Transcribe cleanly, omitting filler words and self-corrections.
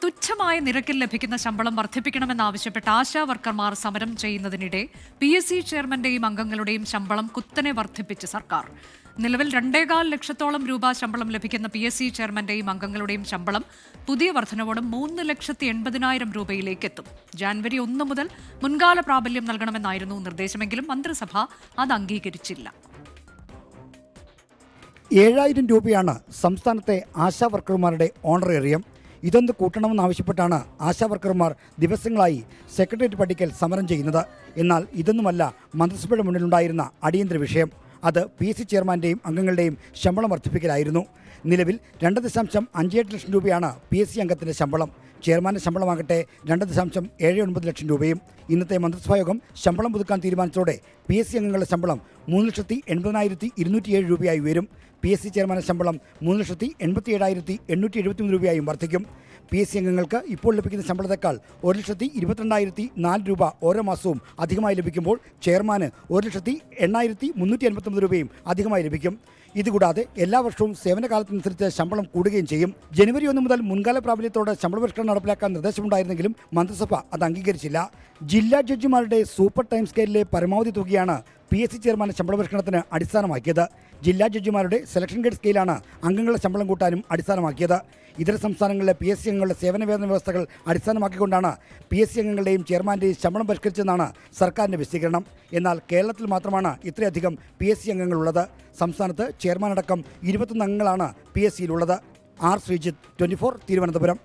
തുച്ഛമായ നിരക്കിൽ ലഭിക്കുന്ന ശമ്പളം വർദ്ധിപ്പിക്കണമെന്നാവശ്യപ്പെട്ട് ആശാ വർക്കർമാർ സമരം ചെയ്യുന്നതിനിടെ PSC ചെയർമാന്റെയും അംഗങ്ങളുടെയും ശമ്പളം കുത്തനെ വർദ്ധിപ്പിച്ച് സർക്കാർ. നിലവിൽ 2.25 ലക്ഷത്തോളം രൂപ ശമ്പളം ലഭിക്കുന്ന PSC ചെയർമാന്റെയും അംഗങ്ങളുടെയും ശമ്പളം പുതിയ വർധനവോടെ 3,80,000 രൂപയിലേക്ക് എത്തും. ജാനുവരി 1 മുതൽ മുൻകാല പ്രാബല്യം നൽകണമെന്നായിരുന്നു നിർദ്ദേശമെങ്കിലും മന്ത്രിസഭ അത് അംഗീകരിച്ചില്ല. 7,000 രൂപയാണ് സംസ്ഥാനത്തെ ആശാ വർക്കർമാരുടെ ഓണറേറിയം. ഇതൊന്ന് കൂട്ടണമെന്നാവശ്യപ്പെട്ടാണ് ആശാ വർക്കർമാർ ദിവസങ്ങളായി സെക്രട്ടേറിയറ്റ് പടിക്കൽ സമരം ചെയ്യുന്നത്. എന്നാൽ ഇതൊന്നുമല്ല മന്ത്രിസഭയുടെ മുന്നിലുണ്ടായിരുന്ന അടിയന്തര വിഷയം. അത് PSC ചെയർമാൻ്റെയും അംഗങ്ങളുടെയും ശമ്പളം വർദ്ധിപ്പിക്കലായിരുന്നു. നിലവിൽ 2.58 ലക്ഷം രൂപയാണ് PSC അംഗത്തിൻ്റെ ശമ്പളം. ചെയർമാൻ്റെ ശമ്പളമാകട്ടെ 2.79 ലക്ഷം രൂപയും. ഇന്നത്തെ മന്ത്രിസഭാ യോഗം ശമ്പളം പുതുക്കാൻ തീരുമാനിച്ചതോടെ PSC അംഗങ്ങളുടെ ശമ്പളം 3,80,207 രൂപയായി ഉയരും. PSC ചെയർമാൻ്റെ ശമ്പളം 3,87,873 രൂപയായും വർദ്ധിക്കും. PSC അംഗങ്ങൾക്ക് ഇപ്പോൾ ലഭിക്കുന്ന ശമ്പളത്തേക്കാൾ 1,22,004 രൂപ ഓരോ മാസവും അധികമായി ലഭിക്കുമ്പോൾ ചെയർമാന് 1,08,359 രൂപയും അധികമായി ലഭിക്കും. ഇതുകൂടാതെ എല്ലാ വർഷവും സേവനകാലത്തിനനുസരിച്ച് ശമ്പളം കൂടുകയും ചെയ്യും. ജനുവരി 1 മുതൽ മുൻകാല പ്രാബല്യത്തോടെ ശമ്പള പരിഷ്കരണം നടപ്പിലാക്കാൻ നിർദ്ദേശമുണ്ടായിരുന്നെങ്കിലും മന്ത്രിസഭ അത് അംഗീകരിച്ചില്ല. ജില്ലാ ജഡ്ജിമാരുടെ സൂപ്പർ ടൈം സ്കെയിലിലെ പരമാവധി തുകയാണ് PSC ചെയർമാന്റെ ശമ്പള പരിഷ്കരണത്തിന് അടിസ്ഥാനമാക്കിയത്. ജില്ലാ ജഡ്ജിമാരുടെ സെലക്ഷൻ ഗ്രേഡ് സ്കെയിലാണ് അംഗങ്ങളുടെ ശമ്പളം കൂട്ടാനും അടിസ്ഥാനമാക്കിയത്. ഇതര സംസ്ഥാനങ്ങളിലെ PSC അംഗങ്ങളുടെ സേവന വേതന വ്യവസ്ഥകൾ അടിസ്ഥാനമാക്കിക്കൊണ്ടാണ് PSC അംഗങ്ങളുടെയും ചെയർമാൻ്റെയും ശമ്പളം പരിഷ്കരിച്ചതെന്നാണ് സർക്കാരിൻ്റെ വിശദീകരണം. എന്നാൽ കേരളത്തിൽ മാത്രമാണ് ഇത്രയധികം PSC അംഗങ്ങളുള്ളത്. സംസ്ഥാനത്ത് ചെയർമാനടക്കം 21 അംഗങ്ങളാണ് PSCയിലുള്ളത്. ആർ ശ്രീജിത്ത്, 24, തിരുവനന്തപുരം.